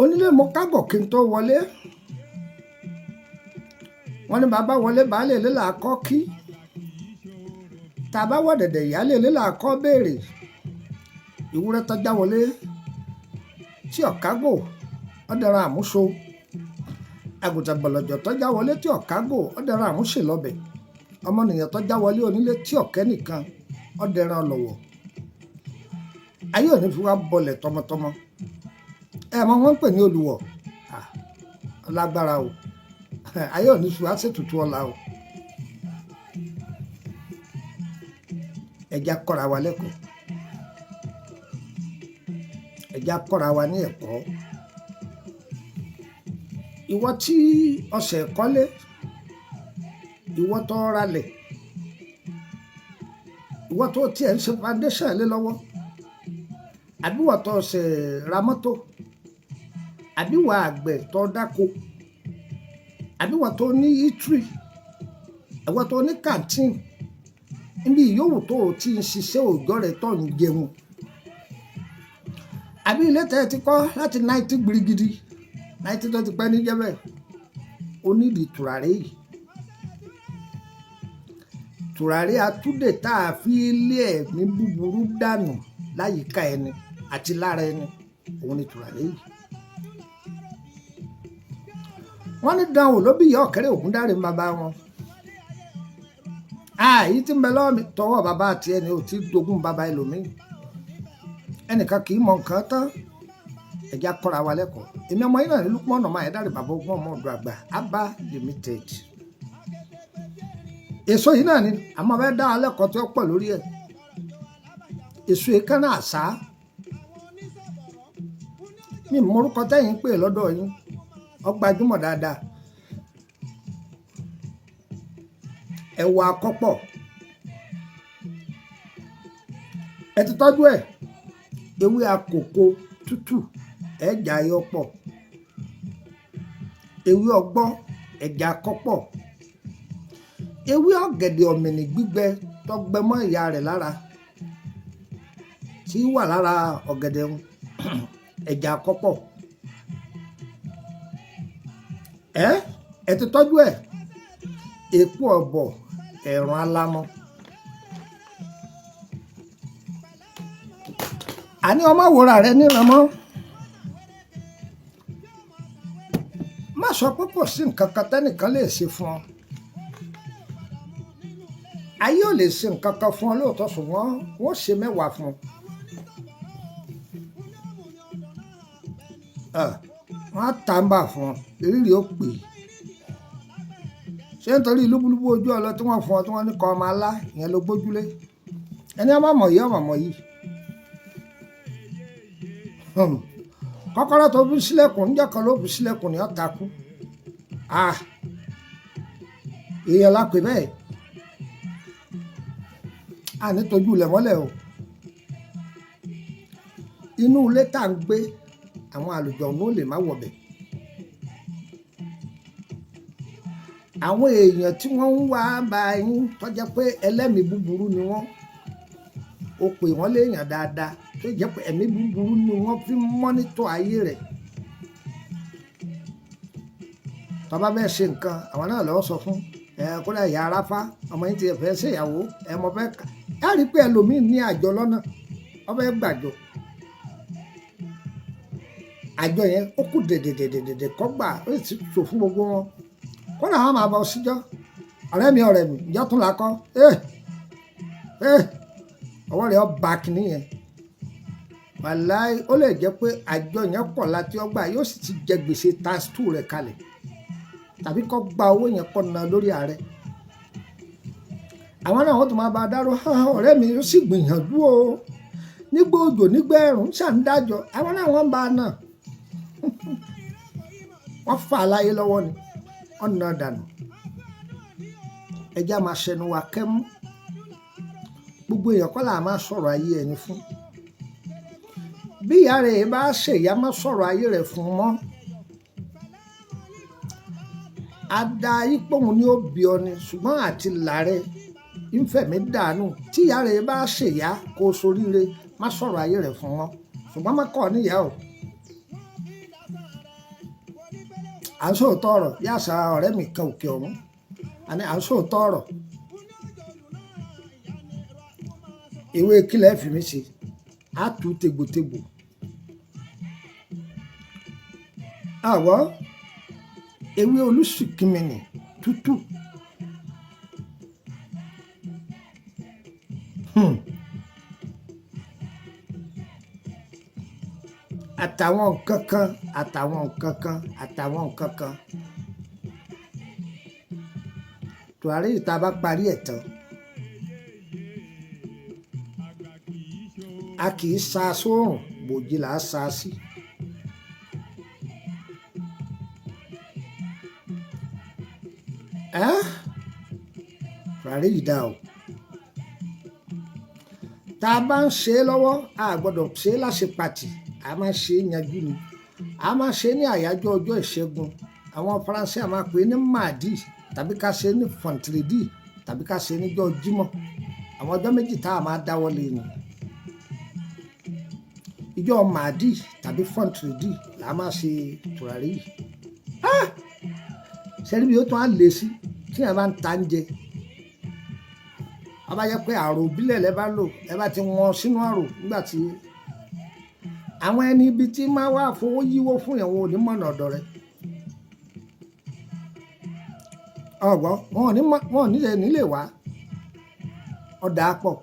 onílé mo kágọ̀ kí n tó wọlé wọ́n ní bàbá wọlé baálé ilé là á kọ́ kí tàbá wọ̀ dẹ̀dẹ̀ ìyálé ilé là á kọ́ béèrè ìwúrẹ́ tọ́já wọlé tí ọ̀kágò ọ̀dẹ̀ràn àmúso àgùntàn bọ̀lọ̀jọ̀ tọ́já wọlé tí ọ̀kágò ọ̀dẹ̀ràn àmúṣe lọ́bẹ̀ ọmọnìyàn tọ́já wọlé onílé tí ọ̀kẹ́ nìkan ọ̀dẹ̀ràn ọlọ́wọ̀ ayé òní fi wá bọlẹ̀ tọmọtọmọ mọ wọn ń pè ní olùwọ̀ lágbára o ayé òní fi wá ṣètùtù ọ̀la o ẹja kọ́ra wa lẹ́kọ̀ọ́ ẹja kọ́ra wa ní ẹ̀kọ́ ìwọ tí ọ̀sẹ̀ kọ́lé ìwọ tó ralẹ̀ ìwọ tó tiẹ̀ ń ṣe foundation lé lọ́wọ́ àbí wọ́n tó ṣe ra mọ́tò àbí wọ́n àgbẹ̀ tó dáko àbí wọ́n tó ní eatery ìwọ tó ní canteen níbi ìyówù tó ti ń ṣiṣẹ́ òòjọ́ rẹ̀ tó ń jẹun àbí ilé tẹ́ ti kọ́ láti 90 gbirigidi 90 tó ti pẹ́ níjẹ́ bẹ́ẹ̀ ó nídìí tùràrí yìí tùràrí atúndè tá a fi lé ẹ̀mí búburú dànù láyìíká ẹni àti lára ẹni òun ni tùràrí yìí wọ́n ní Dànù ló bí ìyá ọ̀kẹ́rẹ́ Ògúndáre bàbá wọn èyí tí ń bẹ lọ́wọ́ mi tọwọ́ bàbá àti ẹni ò tí jogún bàbá ẹlòmíì ẹnìkan kì í mọ nǹkan tán ẹ̀já kọ́ra wa lẹ́kọ̀ọ́ èmi ọmọ yìí náà ní Lukman ọmọ Ayédáre bàbá ogún ọmọ ọdún àgbà Abba Limited èso yìí náà ni àmọ́ fẹ́ dá alẹ́kọ̀ọ́ tí ó pọ̀ lórí ẹ̀ èso èékánná àṣá mi mórúkọ tẹ́yìn pè lọ́dọ̀ yín ó gbajúmọ̀ dáadáa ẹ̀wà àkọ́pọ̀ ẹ ti tọ́jú ẹ̀ ewé àkókò tútù ẹ̀jà ayọ́pọ̀ ewé ọgbọ́n ẹ̀jà àkọ́pọ̀ ewé ọ̀gẹ̀dẹ̀ ọ̀mìnì gbígbẹ tó gbẹ mọ́ ìyá rẹ̀ lára tí wà lára ọ̀gẹ̀dẹ̀ ẹ̀jà àkọ́pọ̀ ẹ ti tọ́jú ẹ̀ èpo ọ̀bọ̀ ẹ̀rùn alámọ̀ àní ọmọ àwòrán rẹ níran mọ́ má sọ pé kò sí nǹkan kan tẹ́nìkan lè ṣe fún ọ ayé ò lè ṣe nǹkan kan fún ọ lóòótọ́ ṣùgbọ́n wọ́n ṣe mẹ́wàá fún ọ wọ́n á tàǹbà fún ọ ìrírí ó pè ṣé nítorí lúbúlúbú ojú ọlọ tí wọ́n fún ọ tí wọ́n ní kọ́ ọmọ alá ìyẹn ló gbójúlé ẹni ọmọ mọ̀ yìí ọmọ mọ̀ yìí kọ́kọ́rọ́ tó fi sílẹ̀kùn níjọ́ kan ló fi sílẹ̀kùn ní ọ̀tá kú èèyàn la pè bẹ́ẹ̀ nítojú ilẹ̀ mọ́lẹ̀ o inú ilé tá à ń gbé àwọn àlùjọ̀nnú lè má wọ̀bẹ̀ àwọn èèyàn tí wọ́n ń wá bá yín tó jẹ́ pé ẹlẹ́mìí búburú ni wọ́n ó pè wọ́n léèyàn dáadáa tó jẹ́ pé ẹ̀mí búburú ni wọ́n fi mọ́nítọ̀ ayé rẹ̀ tó bá bẹ́ẹ̀ ṣe nǹkan àwọn náà lọ́wọ́ sọ fún kódà ìyá aráfá ọmọ yín ti fẹ́ ṣèyàwó mọ fẹ́ ẹ rí i pé ẹlòmíín ní àjọ lọ́nà wọ́n fẹ́ gbàjọ àjọ yẹn ó kù dèdèdèdèdè kọ́ gbà ó sì tò fún gbogbo wọn kódà wọn máa bọ síjọ́ ọ̀rẹ́ mi ìjọ tún la kọ́ ọwọ́ rẹ̀ ọba kìíní yẹn wàláì ó lè jẹ́ pé àjọ yẹn pọ̀ láti ọgbà yóò sì ti jẹ gbèsè ×2 rẹ̀ kalẹ̀ tàbí kó gba owó yẹn kọ́ ná lórí ààrẹ àwọn náà wọ́n tún máa bá a dárò ọ̀rẹ́ mi ó sì gbìyànjú o nígbà òjò nígbà ẹ̀rùn ṣàǹdájọ́ àwọn náà wọ́n bá a náà wọ́n fà á láyé lọ́wọ́ ni wọ́n ná dànù ẹjẹ́ máa ṣẹnu wa kẹ́mú gbogbo èèyàn kọ́ là máa sọ̀rọ̀ ayé ẹni fún bí ìyá rẹ̀ bá ṣèyá má sọ̀rọ̀ ayé rẹ̀ fún mọ́ ada ipòhun ni ó bí ọ ni ṣùgbọ́n àti làárẹ̀ ìfẹ̀mí dànù tí ìyá rẹ̀ bá ṣèyá kó soríire má sọ̀rọ̀ ayé rẹ̀ fún wọn ṣùgbọ́n má kọ́ níyà o à ń sòótọ́ ọ̀rọ̀ bí àṣà ọ̀rẹ́ mi kan òkè ọ̀hún àní à ń sòótọ́ ọ̀rọ̀ ewé kílẹ̀ fi mí ṣe á tú tegbòtegbò àwọ̀ ewé olùsùnkìmìnì tútù àtàwọn nǹkan kan tùràrí ìta bá parí ẹ̀ tán a kì í sa sóòrùn bòjì là á sa sí tùràrí yìí dá o tá a bá ń ṣe é lọ́wọ́ a gbọ́dọ̀ ṣe é láṣepàtì a máa ṣe é yanjú ni a máa ṣe é ní àyájọ́ ọjọ́ ìṣẹ́gun àwọn faransé a máa pè é ní mardi tàbí ká ṣe é ní fọ̀ntìrìdì tàbí ká ṣe é níjọ́ jímọ̀ àwọn ọjọ́ méjì tá a máa dáwọ́ lé ni ìjọ mardi tàbí fọ̀ntìrìdì là á máa ṣe tùràrí yìí ṣẹ́rí bí ó tún á lè sí tí ẹ bá ń ta ń jẹ a bá yẹ pé àrò ìbílẹ̀ lẹ bá lò ẹ bá ti wọn sínú àrò nígbà tí àwọn ẹni ibi tí máa wá fowó yíwó fún yẹn wọn ò ní mọ̀nà ọ̀dọ̀ rẹ ọ̀gbọ́n wọn ò nílé wá ọ̀dà pọ̀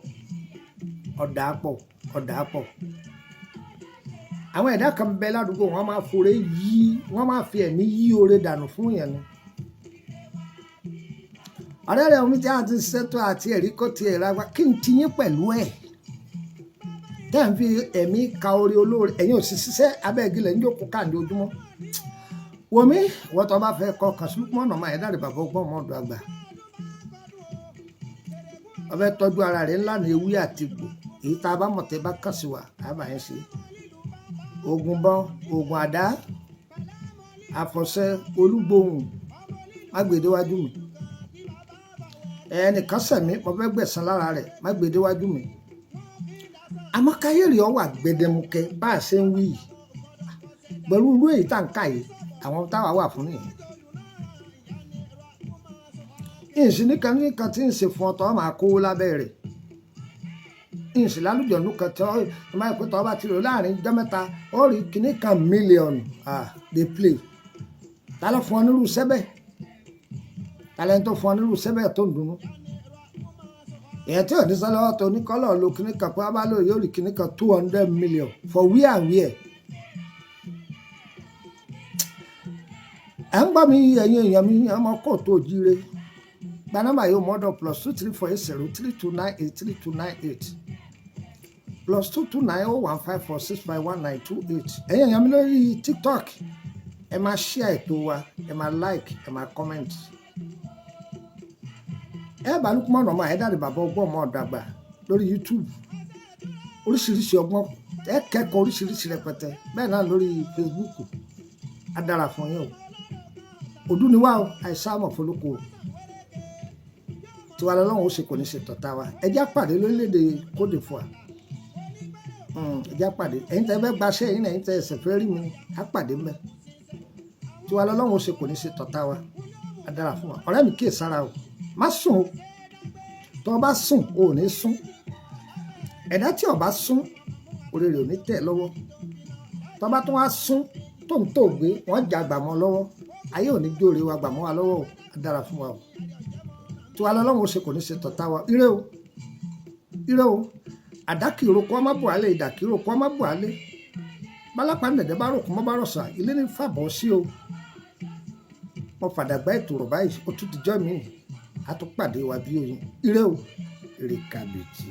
àwọn ẹ̀dá kan bẹ ládùúgbò wọn máa foré yí wọn máa fi ẹ̀mí yí oore dànù fún yẹn ni ọ̀rẹ́ rẹ̀ omi tí a ti ṣètò àti ẹ̀rí kó tiẹ̀ ra wá kí n ti yín pẹ̀lú ẹ̀ tẹ́ ń fi ẹ̀mí ka orí olóore ẹ̀yin ò sì ṣiṣẹ́ abẹ́ẹ̀gilẹ̀ ń jókòó káàdì ojúmọ́ wọ̀mí wọ́n tó bá fẹ́ kọ́ kàn sí mọ́nà máa ẹ̀dá rẹ̀ bàbá ọgbọ́n ọmọ ọdún àgbà ọbẹ̀ tọ́jú ara rẹ̀ ńlá ní ewé àti gbò èyí tá a bá mọ̀ tẹ́ bá kàn sí wa àbá yẹn ṣe oògùn bọ́n oògùn àdá àfọ̀ṣẹ olúgbòhùn má gbèdéwájú mi ẹnìkan sẹ̀mí mo fẹ́ gbẹ̀san lára rẹ̀ má gbèdéwájú mi àmọ́ káyéré ọ wà gbẹdẹmukẹ bá a ṣe ń wí yìí pẹ̀lú irú èyí tá à ń kà yìí àwọn táwa wà fún nìyẹn ìsìn nìkan tí ń ṣe fún ọtọ máa kówó lábẹ́ rẹ̀ ìsìn lálùjọ̀nù kan tí wọ́n máa pẹ́ tọ́ bá ti rò láàrin ọjọ́ mẹ́ta ó rí kinní kan mílíọ̀nù dey play ta ló fún ọ nírú sẹ́bẹ̀ ta lẹ́ni tó fún ọ nírú sẹ́bẹ̀ tó ń dunnú èèyàn tí ò ní sọ lọ́wọ́ tó ní kọ́lọ̀ lo kinní kan pé wọ́n bá lò yóò rí kinní kan 200 million for where and where ẹ̀ ń gbọ́ mi ẹ̀yin èèyàn mi ọmọ kóòtù òjíire gba nọ́mbà yóò mọ́dọ̀ +2348032983298 +2290154651928 ẹ̀yin èèyàn mi lórí TikTok ẹ máa share ètò wa ẹ máa like ẹ máa comment ẹ bá Lukman ọmọ Ayédáre bàbá ọgbọ́n ọmọ ọ̀dọ̀ àgbà lórí YouTube oríṣiríṣi ọgbọ́n ẹ kẹ́kọ̀ọ́ oríṣiríṣi rẹpẹtẹ bẹ́ẹ̀ náà lórí Facebook á dára fún yín o òdú ni wá o àìsàn àmọ̀ fọlọ́kọ o tiwa lọ́lọ́run ó ṣe kò ní ṣe tọ̀tá wa ẹ jẹ́ àpàdé lórílẹ̀‐èdè Côte d'Ivoire ẹ jẹ́ àpàdé ẹ̀yin tẹ́ fẹ́ gbaṣẹ́ ẹ̀yin ẹ̀yin tẹ́ ẹsẹ̀ fẹ́ rí mi àpàdé mẹ́ tiwa lọ́lọ́run ó ṣe kò ní ṣe tọ̀tá wa á dára fún wa ọ̀rẹ́ mi kíyè sára o má sùn o tó o bá sùn o ò ní sùn ẹ̀dá tí o bá sùn orí rẹ̀ ò ní tẹ̀ lọ́wọ́ tó o bá tún wá sùn tó ń tó gbé wọ́n jà gbàmọ́ lọ́wọ́ ayé ò ní jóore wa gbàmọ́ wa lọ́wọ́ á dára fún wa o tiwa lọ́lọ́run ó ṣe kò ní ṣe tọ̀tá wa ire o àdákìrò kọ́ má bọ̀ alẹ́ ìdàkìrò kọ́ má bọ̀ alẹ́ bálápá nẹ̀dẹ́ bá rò kó má bá rọ̀ sà ilé ní fàbọ̀ sí o mo fàdàgbà ètò rọ̀ báyìí ó tún ti jọ́ mi a tún pàdé wa bí oyin ire o ire kàbìtì.